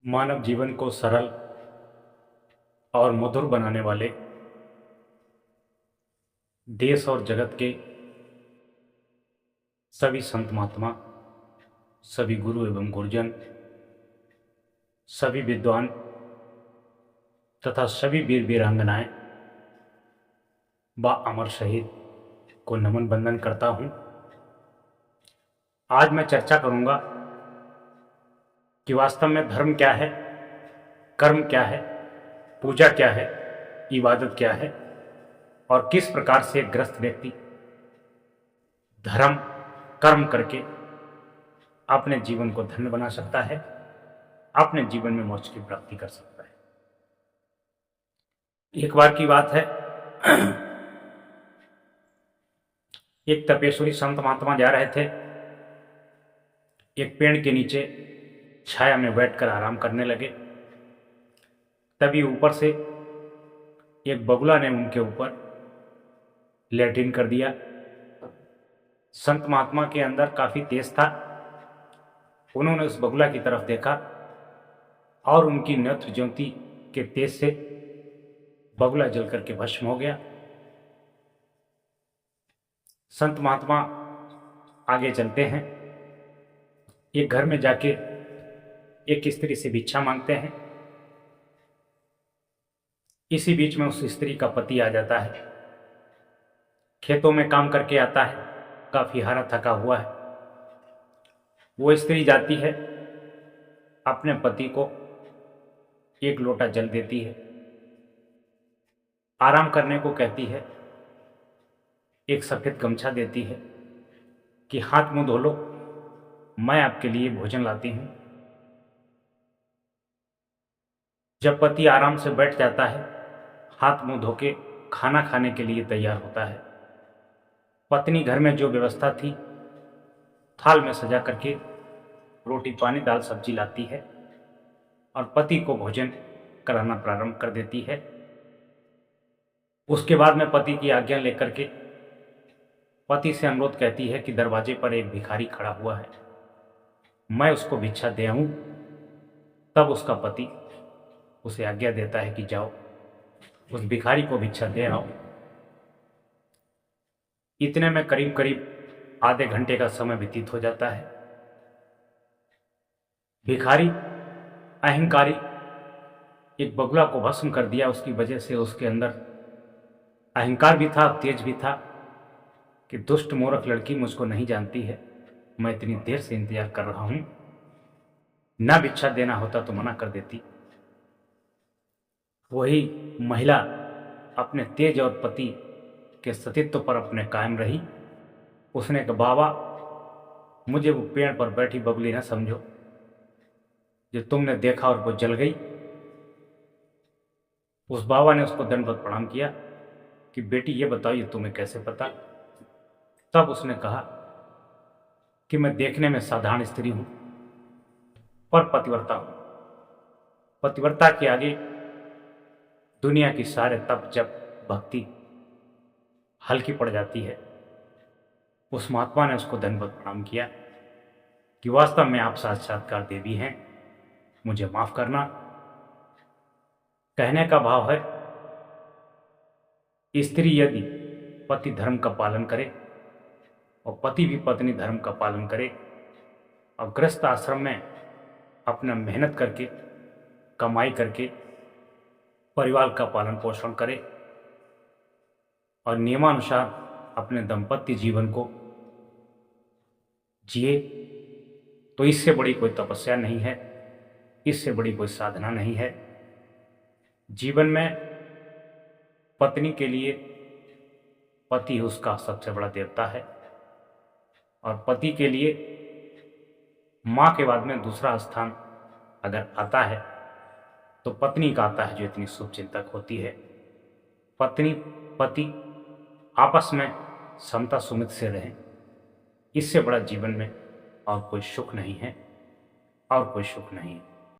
मानव जीवन को सरल और मधुर बनाने वाले देश और जगत के सभी संत महात्मा, सभी गुरु एवं गुरुजन, सभी विद्वान तथा सभी वीर वीरांगनाएं व अमर शहीद को नमन बंदन करता हूं। आज मैं चर्चा करूंगा कि वास्तव में धर्म क्या है, कर्म क्या है, पूजा क्या है, इबादत क्या है और किस प्रकार से एक ग्रस्त व्यक्ति धर्म कर्म करके अपने जीवन को धन्य बना सकता है, अपने जीवन में मोक्ष की प्राप्ति कर सकता है। एक बार की बात है, एक तपेश्वरी संत महात्मा जा रहे थे। एक पेड़ के नीचे छाया में बैठकर आराम करने लगे। तभी ऊपर से एक बगुला ने उनके ऊपर लैट्रिन कर दिया। संत महात्मा के अंदर काफी तेज था। उन्होंने उस बगुला की तरफ देखा और उनकी नेत्र ज्योति के तेज से बगुला जल करके भस्म हो गया। संत महात्मा आगे चलते हैं। एक घर में जाके एक स्त्री से भिक्षा मांगते हैं। इसी बीच में उस स्त्री का पति आ जाता है। खेतों में काम करके आता है, काफी हारा थका हुआ है। वो स्त्री जाती है, अपने पति को एक लोटा जल देती है, आराम करने को कहती है, एक सफेद गमछा देती है कि हाथ मुंह धो लो, मैं आपके लिए भोजन लाती हूं। जब पति आराम से बैठ जाता है, हाथ मुंह धो के खाना खाने के लिए तैयार होता है, पत्नी घर में जो व्यवस्था थी थाल में सजा करके रोटी पानी दाल सब्जी लाती है और पति को भोजन कराना प्रारंभ कर देती है। उसके बाद में पति की आज्ञा लेकर के पति से अनुरोध कहती है कि दरवाजे पर एक भिखारी खड़ा हुआ है, मैं उसको भिक्षा दे आऊं। तब उसका पति उसे आज्ञा देता है कि जाओ उस भिखारी को भिक्षा दे आओ। इतने में करीब करीब आधे घंटे का समय व्यतीत हो जाता है। भिखारी अहंकारी एक बगुला को भस्म कर दिया। उसकी वजह से उसके अंदर अहंकार भी था, तेज भी था कि दुष्ट मूर्ख लड़की मुझको नहीं जानती है, मैं इतनी देर से इंतजार कर रहा हूं, ना भिक्षा देना होता तो मना कर देती। वही महिला अपने तेज और पति के सतीत्व पर अपने कायम रही। उसने कहा, बाबा मुझे वो पेड़ पर बैठी बगुली ना समझो, जो तुमने देखा और वो जल गई। उस बाबा ने उसको दंडवत प्रणाम किया कि बेटी ये बताओ ये तुम्हें कैसे पता। तब उसने कहा कि मैं देखने में साधारण स्त्री हूं पर पतिव्रता हूं। पतिव्रता के आगे दुनिया की सारे तप जप भक्ति हल्की पड़ जाती है। उस महात्मा ने उसको दंडवत प्रणाम किया कि वास्तव में आप साक्षात्कार देवी हैं, मुझे माफ करना। कहने का भाव है, स्त्री यदि पति धर्म का पालन करे और पति भी पत्नी धर्म का पालन करे और गृहस्थ आश्रम में अपना मेहनत करके कमाई करके परिवार का पालन पोषण करे और नियमानुसार अपने दाम्पत्य जीवन को जिए, तो इससे बड़ी कोई तपस्या नहीं है, इससे बड़ी कोई साधना नहीं है। जीवन में पत्नी के लिए पति उसका सबसे बड़ा देवता है और पति के लिए मां के बाद में दूसरा स्थान अगर आता है तो पत्नी का आता है, जो इतनी शुभ चिंतक होती है। पत्नी पति आपस में समता सुमित से रहें, इससे बड़ा जीवन में और कोई सुख नहीं है, और कोई सुख नहीं है।